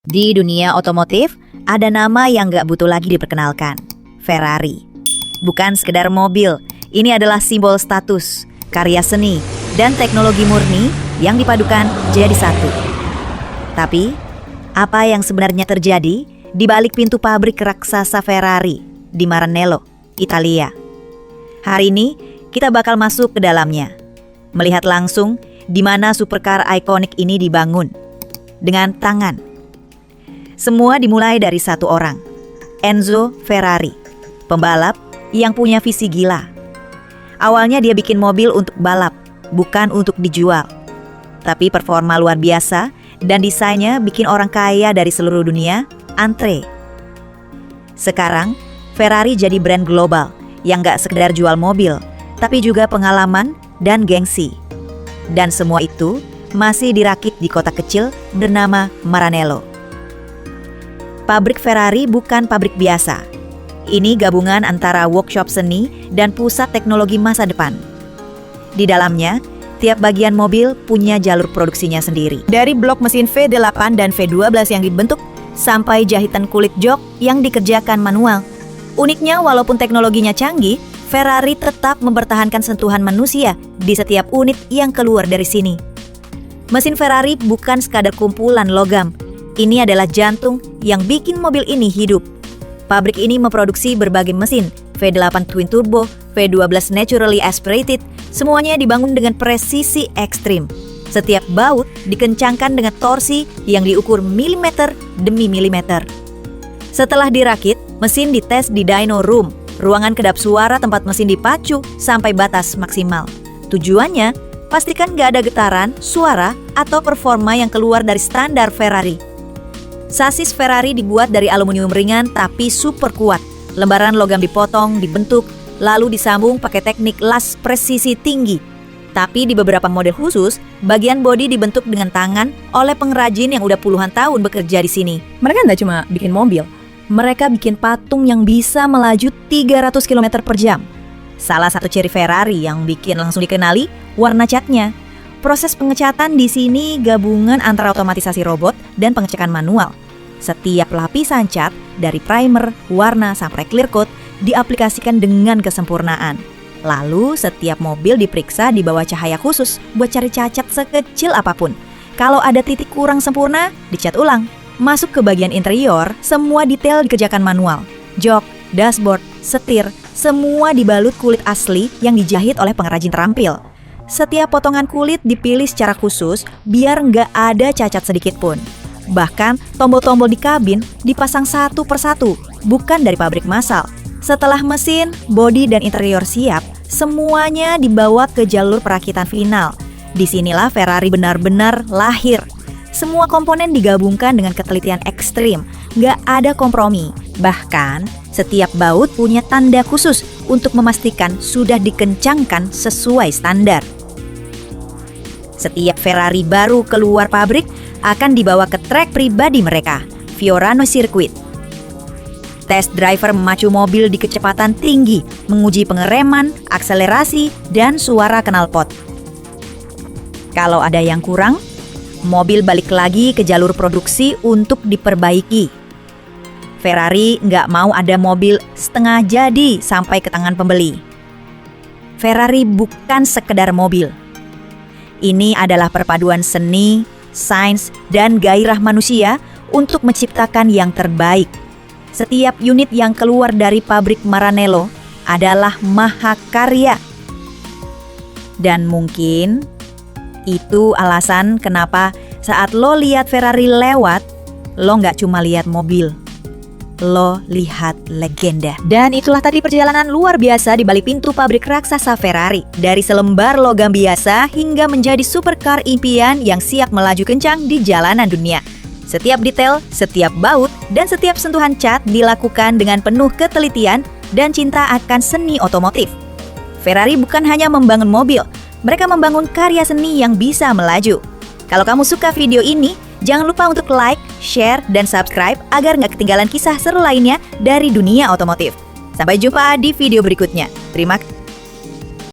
Di dunia otomotif, ada nama yang gak butuh lagi diperkenalkan, Ferrari. Bukan sekedar mobil, ini adalah simbol status, karya seni, dan teknologi murni yang dipadukan jadi satu. Tapi, apa yang sebenarnya terjadi di balik pintu pabrik raksasa Ferrari di Maranello, Italia? Hari ini, kita bakal masuk ke dalamnya, melihat langsung di mana supercar ikonik ini dibangun dengan tangan. Semua dimulai dari satu orang, Enzo Ferrari, pembalap yang punya visi gila. Awalnya dia bikin mobil untuk balap, bukan untuk dijual. Tapi performa luar biasa dan desainnya bikin orang kaya dari seluruh dunia antre. Sekarang, Ferrari jadi brand global yang gak sekedar jual mobil, tapi juga pengalaman dan gengsi. Dan semua itu masih dirakit di kota kecil bernama Maranello. Pabrik Ferrari bukan pabrik biasa. Ini gabungan antara workshop seni dan pusat teknologi masa depan. Di dalamnya, tiap bagian mobil punya jalur produksinya sendiri. Dari blok mesin V8 dan V12 yang dibentuk, sampai jahitan kulit jok yang dikerjakan manual. Uniknya, walaupun teknologinya canggih, Ferrari tetap mempertahankan sentuhan manusia di setiap unit yang keluar dari sini. Mesin Ferrari bukan sekadar kumpulan logam. Ini adalah jantung yang bikin mobil ini hidup. Pabrik ini memproduksi berbagai mesin, V8 Twin Turbo, V12 Naturally Aspirated, semuanya dibangun dengan presisi ekstrim. Setiap baut dikencangkan dengan torsi yang diukur milimeter demi milimeter. Setelah dirakit, mesin dites di dyno room, ruangan kedap suara tempat mesin dipacu sampai batas maksimal. Tujuannya, pastikan gak ada getaran, suara, atau performa yang keluar dari standar Ferrari. Sasis Ferrari dibuat dari aluminium ringan tapi super kuat. Lembaran logam dipotong, dibentuk, lalu disambung pakai teknik las presisi tinggi. Tapi di beberapa model khusus, bagian bodi dibentuk dengan tangan oleh pengrajin yang udah puluhan tahun bekerja di sini. Mereka nggak cuma bikin mobil, mereka bikin patung yang bisa melaju 300 km per jam. Salah satu ciri Ferrari yang bikin langsung dikenali, warna catnya. Proses pengecatan di sini gabungan antara otomatisasi robot dan pengecekan manual. Setiap lapisan cat, dari primer, warna, sampai clear coat, diaplikasikan dengan kesempurnaan. Lalu setiap mobil diperiksa di bawah cahaya khusus buat cari cacat sekecil apapun. Kalau ada titik kurang sempurna, dicat ulang. Masuk ke bagian interior, semua detail dikerjakan manual. Jok, dashboard, setir, semua dibalut kulit asli yang dijahit oleh pengrajin terampil. Setiap potongan kulit dipilih secara khusus biar nggak ada cacat sedikit pun. Bahkan tombol-tombol di kabin dipasang satu persatu, bukan dari pabrik massal. Setelah mesin, bodi, dan interior siap, semuanya dibawa ke jalur perakitan final. Disinilah Ferrari benar-benar lahir. Semua komponen digabungkan dengan ketelitian ekstrim, nggak ada kompromi. Bahkan, setiap baut punya tanda khusus untuk memastikan sudah dikencangkan sesuai standar. Setiap Ferrari baru keluar pabrik akan dibawa ke trek pribadi mereka, Fiorano Circuit. Test driver memacu mobil di kecepatan tinggi, menguji pengereman, akselerasi, dan suara knalpot. Kalau ada yang kurang, mobil balik lagi ke jalur produksi untuk diperbaiki. Ferrari nggak mau ada mobil setengah jadi sampai ke tangan pembeli. Ferrari bukan sekedar mobil. Ini adalah perpaduan seni, sains, dan gairah manusia untuk menciptakan yang terbaik. Setiap unit yang keluar dari pabrik Maranello adalah mahakarya. Dan mungkin itu alasan kenapa saat lo lihat Ferrari lewat, lo nggak cuma lihat mobil. Lo lihat legenda. Dan itulah tadi perjalanan luar biasa di balik pintu pabrik raksasa Ferrari. Dari selembar logam biasa hingga menjadi supercar impian yang siap melaju kencang di jalanan dunia. Setiap detail, setiap baut, dan setiap sentuhan cat dilakukan dengan penuh ketelitian dan cinta akan seni otomotif. Ferrari bukan hanya membangun mobil, mereka membangun karya seni yang bisa melaju. Kalau kamu suka video ini, jangan lupa untuk like, share, dan subscribe agar nggak ketinggalan kisah seru lainnya dari dunia otomotif. Sampai jumpa di video berikutnya. Terima kasih.